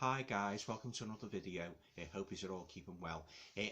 Hi guys, welcome to another video. Hope you're all keeping well.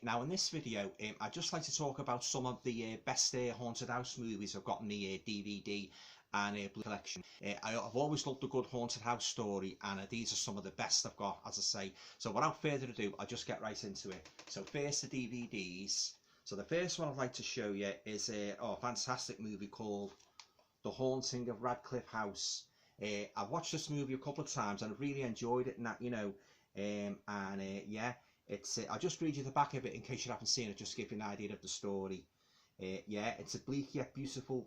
Now in this video, I'd just like to talk about some of the best haunted house movies I've got in the DVD and Blu-ray collection. I've always loved a good haunted house story, and these are some of the best I've got, as I say. So without further ado, I'll just get right into it. So first, the DVDs. So the first one I'd like to show you is a fantastic movie called The Haunting of Radcliffe House. I've watched this movie a couple of times and I've really enjoyed it, and that, yeah, it's I'll just read you the back of it in case you haven't seen it, just to give you an idea of the story. Yeah, it's a bleak yet beautiful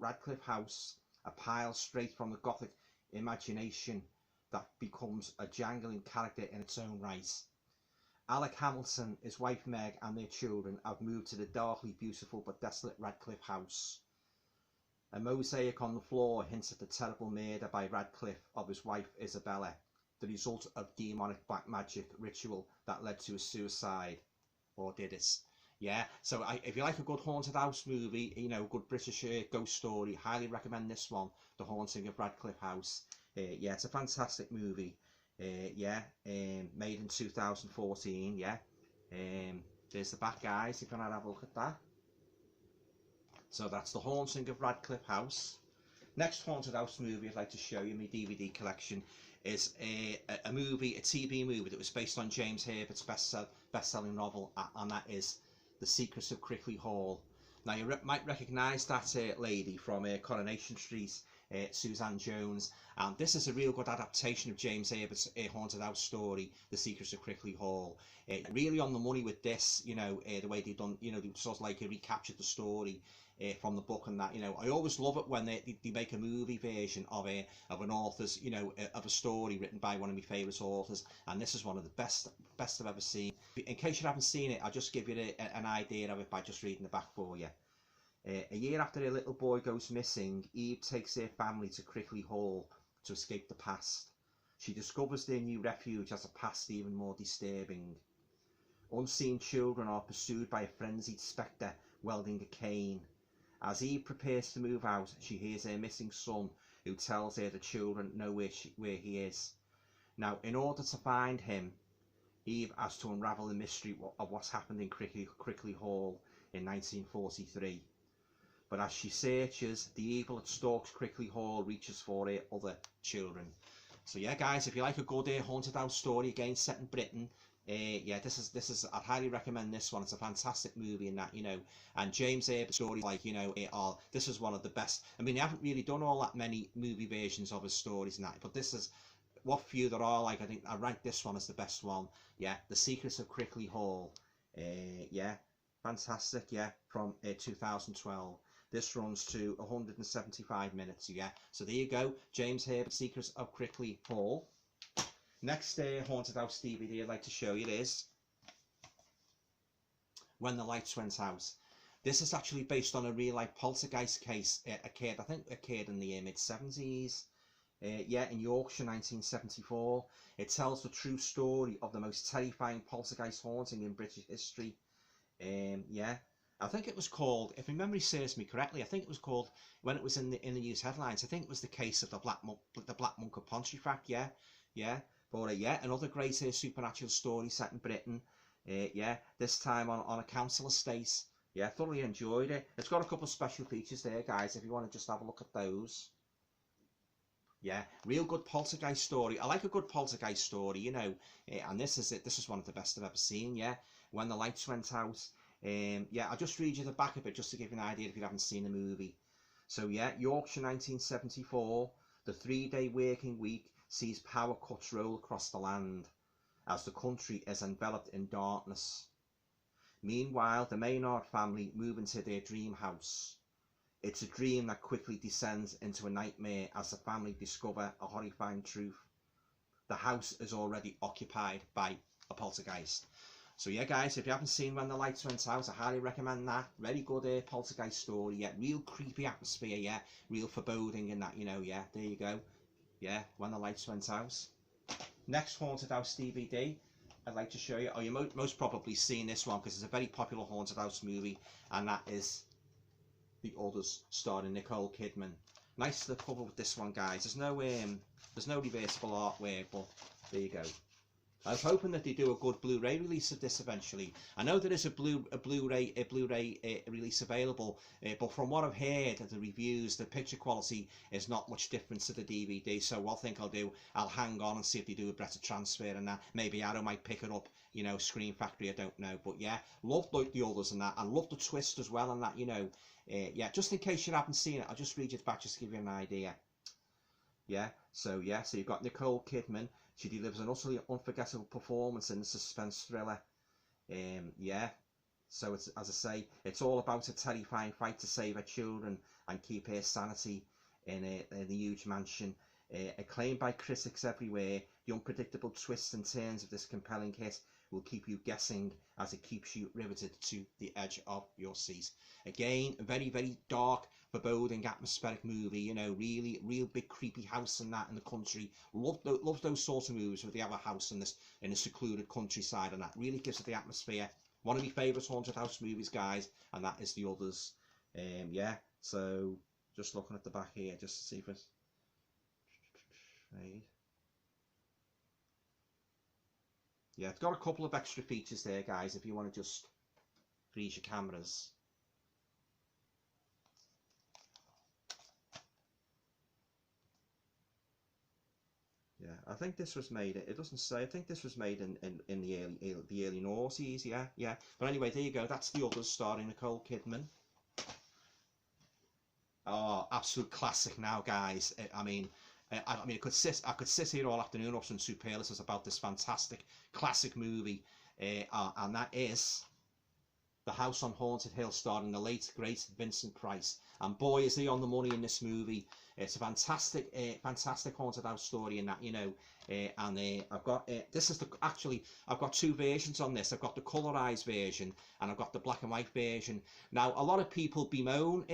Radcliffe house, a pile straight from the Gothic imagination that becomes a jangling character in its own right. Alec Hamilton, his wife Meg and their children have moved to the darkly beautiful but desolate Radcliffe house. A mosaic on the floor hints at the terrible murder by Radcliffe of his wife Isabella, the result of demonic black magic ritual that led to his suicide. Or did it? Yeah, so if you like a good haunted house movie, good British ghost story, highly recommend this one, The Haunting of Radcliffe House. Yeah, it's a fantastic movie. Made in 2014, yeah. There's the back, guys, if you want to have a look at that. So that's The Haunting of Radcliffe House. Next haunted house movie I'd like to show you in my DVD collection is a TV movie that was based on James Herbert's best-selling novel, and that is The Secrets of Crickley Hall. Now you might recognise that lady from Coronation Street, Suzanne Jones, and this is a real good adaptation of James Herbert's haunted house story, The Secrets of Crickley Hall. Really on the money with this, the way they've done, they sort of like recaptured the story from the book, and that, I always love it when they make a movie version of an author's, of a story written by one of my favourite authors, and this is one of the best I've ever seen. In case you haven't seen it, I'll just give you an idea of it by just reading the back for you. A year after her little boy goes missing, Eve takes her family to Crickley Hall to escape the past. She discovers their new refuge as a past even more disturbing. Unseen children are pursued by a frenzied spectre wielding a cane. As Eve prepares to move out, she hears her missing son, who tells her the children know where he is. Now, in order to find him, Eve has to unravel the mystery of what's happened in Crickley Hall in 1943. But as she searches, the evil that stalks Crickley Hall reaches for her other children. So yeah, guys, if you like a good haunted house story, again set in Britain, yeah, this is I'd highly recommend this one. It's a fantastic movie, and that, and James Herbert's stories, like, this is one of the best. I mean, they haven't really done all that many movie versions of his stories and that, but this is what few there are. Like, I think I rank this one as the best one. Yeah, The Secrets of Crickley Hall. Yeah, fantastic. Yeah, from 2012. This runs to 175 minutes. Yeah, so there you go, James Herbert, Secrets of Crickley Hall. Next haunted house DVD I'd like to show you is When the Lights Went Out. This is actually based on a real life poltergeist case. I think occurred in the mid-70s. Yeah, in Yorkshire, 1974. It tells the true story of the most terrifying poltergeist haunting in British history. Yeah, I think it was called, if my memory serves me correctly, I think it was called, when it was in the news headlines, I think it was the case of the Black Monk of Pontefract. Yeah, yeah. But yeah, another great supernatural story set in Britain. Yeah, this time on a council estate. Yeah, thoroughly enjoyed it. It's got a couple of special features there, guys, if you want to just have a look at those. Yeah, real good poltergeist story. I like a good poltergeist story, and this is it. This is one of the best I've ever seen. Yeah, When the Lights Went Out. Yeah, I'll just read you the back of it just to give you an idea if you haven't seen the movie. So yeah, Yorkshire, 1974. The 3-day working week sees power cuts roll across the land as the country is enveloped in darkness. Meanwhile, the Maynard family move into their dream house. It's a dream that quickly descends into a nightmare as the family discover a horrifying truth. The house is already occupied by a poltergeist. So yeah, guys, if you haven't seen When the Lights Went Out, I highly recommend that. Very good poltergeist story. Yeah, real creepy atmosphere. Yeah, real foreboding and that. Yeah, there you go. Yeah, When the Lights Went Out. Next haunted house DVD I'd like to show you. Oh, you most probably seen this one because it's a very popular haunted house movie, and that is The Others, starring Nicole Kidman. Nice to the cover with this one, guys. There's no There's no reversible artwork, but there you go. I was hoping that they do a good Blu-ray release of this eventually. I know there is a Blu-ray release available, but from what I've heard of the reviews, the picture quality is not much different to the DVD. So what I think I'll do, I'll hang on and see if they do a better transfer and that. Maybe Arrow might pick it up, you know, Screen Factory, I don't know. But yeah, love like the others and that. I love the twist as well and that, you know. Yeah, just in case you haven't seen it, I'll just read it back just to give you an idea. Yeah, so you've got Nicole Kidman. She delivers an utterly unforgettable performance in the suspense thriller. Yeah, so it's, as I say, it's all about a terrifying fight to save her children and keep her sanity in the huge mansion. Acclaimed by critics everywhere, the unpredictable twists and turns of this compelling hit will keep you guessing as it keeps you riveted to the edge of your seat. Again, a very, very dark, foreboding, atmospheric movie, you know, real big creepy house and that in the country. Love those sorts of movies where they have a house in a secluded countryside and that really gives it the atmosphere. One of my favourite haunted house movies, guys, and that is The Others. Yeah, so just looking at the back here just to see if it's right. Yeah, it's got a couple of extra features there, guys, if you want to just freeze your cameras. Yeah, I think this was made, it doesn't say, I think this was made in the early noughties, yeah. But anyway, there you go, that's The Others starring Nicole Kidman. Oh, absolute classic now, guys. I mean, I could sit here all afternoon up some superlatives about this fantastic classic movie, and that is The House on Haunted Hill, starring the late great Vincent Price. And boy, is he on the money in this movie! It's a fantastic haunted house story in that, you know. I've got I've got two versions on this. I've got the colorized version and I've got the black and white version. Now, a lot of people bemoan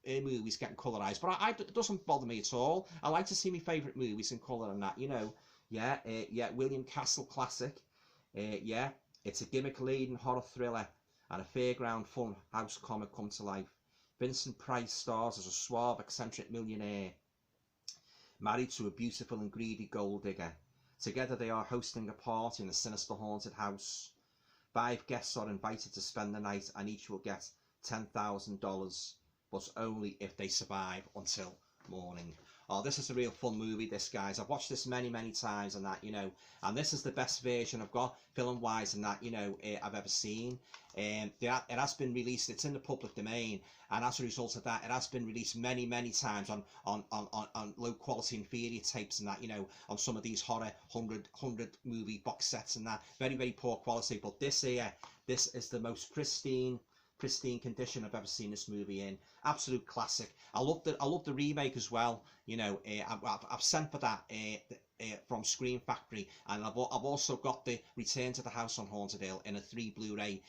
movies getting colorized, but it doesn't bother me at all. I like to see my favourite movies in colour and that, you know. Yeah, William Castle classic. Yeah, it's a gimmick-laden horror thriller and a fairground fun house comic come to life. Vincent Price stars as a suave, eccentric millionaire married to a beautiful and greedy gold digger. Together they are hosting a party in a sinister haunted house. 5 guests are invited to spend the night and each will get $10,000. But only if they survive until morning. Oh, this is a real fun movie, this, guys. I've watched this many times and that, you know, and this is the best version I've got film-wise and that, you know, I've ever seen. It has been released, it's in the public domain, and as a result of that, it has been released many times on low-quality inferior tapes and that, you know, on some of these horror 100 movie box sets and that. Very poor quality, but this here, this is the most pristine condition I've ever seen this movie in. Absolute classic. I love the remake as well. You know, I've sent for that from Screen Factory, and I've also got the Return to the House on Haunted Hill in a 3 Blu-ray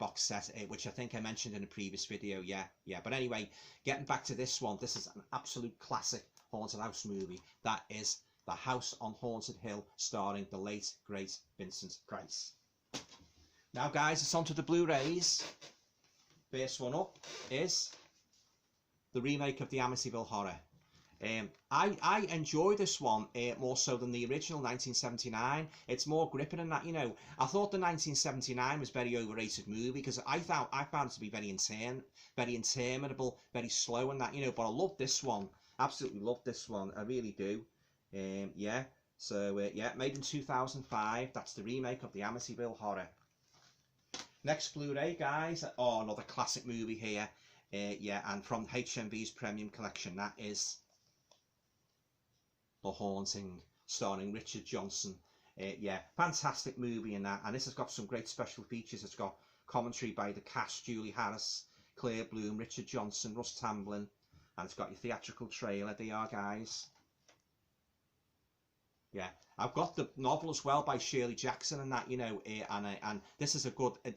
box set, which I think I mentioned in a previous video. Yeah. But anyway, getting back to this one, this is an absolute classic haunted house movie. That is The House on Haunted Hill, starring the late great Vincent Price. Now, guys, it's on to the Blu-rays. First one up is the remake of the Amityville Horror. I enjoy this one more so than the original 1979. It's more gripping than that, you know. I thought the 1979 was a very overrated movie because I found it to be very interminable, very slow and that, you know. But I love this one. Absolutely love this one. I really do. Yeah. So yeah, made in 2005. That's the remake of the Amityville Horror. Next Blu-ray, guys. Oh, another classic movie here. Yeah, and from HMV's Premium Collection, that is The Haunting, starring Richard Johnson. Yeah, fantastic movie in that. And this has got some great special features. It's got commentary by the cast: Julie Harris, Claire Bloom, Richard Johnson, Russ Tamblyn. And it's got your theatrical trailer. There you are, guys. Yeah, I've got the novel as well by Shirley Jackson and that, you know, and this is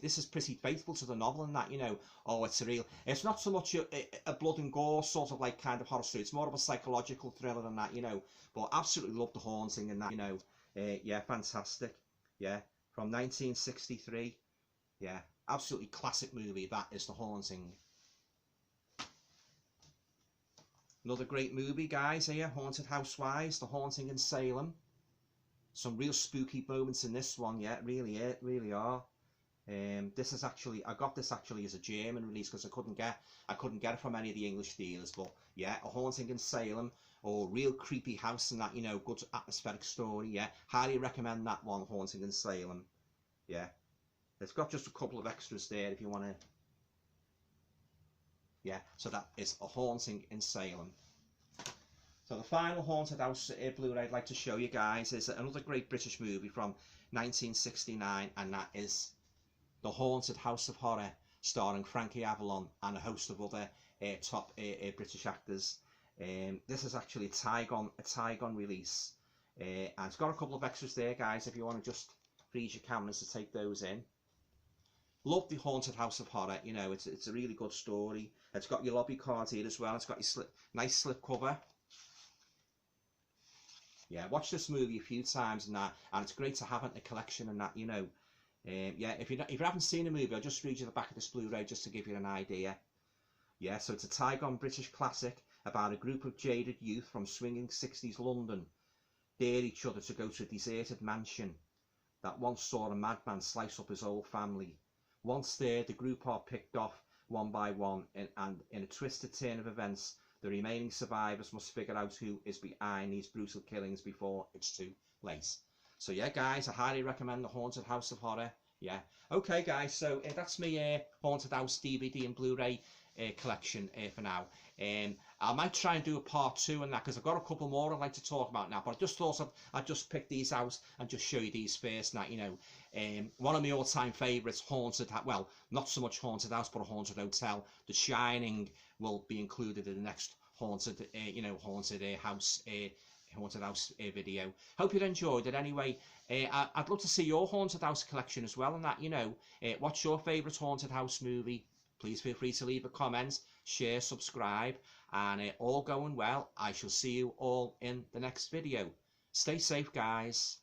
this is pretty faithful to the novel and that, you know. Oh, it's not so much a blood and gore sort of like kind of horror story. It's more of a psychological thriller than that, you know. But absolutely love The Haunting and that, you know. Yeah, fantastic. Yeah, from 1963. Yeah, absolutely classic movie. That is The Haunting. Another great movie, guys, here, Haunted House wise, The Haunting in Salem. Some real spooky moments in this one, yeah, it really are. This is actually, I got this actually as a German release because I couldn't get it from any of the English dealers. But yeah, A Haunting in Salem, or real creepy house and that, you know, good atmospheric story. Yeah, highly recommend that one, Haunting in Salem. Yeah, it's got just a couple of extras there if you want to. Yeah, so that is A Haunting in Salem. So the final Haunted House Blu-ray I'd like to show you guys is another great British movie from 1969, and that is The Haunted House of Horror, starring Frankie Avalon and a host of other top British actors. This is actually a Tygon release, and it's got a couple of extras there, guys, if you want to just freeze your cameras to take those in. Love The Haunted House of Horror, you know, it's a really good story. It's got your lobby card here as well. It's got your nice slip cover. Yeah, watch this movie a few times and that, and it's great to have it in a collection and that, you know. Yeah, if you haven't seen the movie, I'll just read you the back of this Blu-ray just to give you an idea. Yeah, so it's a Tygon British classic about a group of jaded youth from swinging 60s London dare each other to go to a deserted mansion that once saw a madman slice up his whole family. Once there, the group are picked off one by one, and in a twisted turn of events, the remaining survivors must figure out who is behind these brutal killings before it's too late. So yeah, guys, I highly recommend The Haunted House of Horror. Yeah. Okay, guys, so that's my Haunted House DVD and Blu-ray collection for now. I might try and do a part 2 on that, because I've got a couple more I'd like to talk about now, but I just thought I'd just pick these out and just show you these first. Now, you know, one of my all-time favourites, well, not so much Haunted House, but a Haunted Hotel. The Shining will be included in the next Haunted House video. Hope you enjoyed it. Anyway, I'd love to see your Haunted House collection as well, and that, you know, what's your favourite Haunted House movie? Please feel free to leave a comment, share, subscribe, and all going well. I shall see you all in the next video. Stay safe, guys.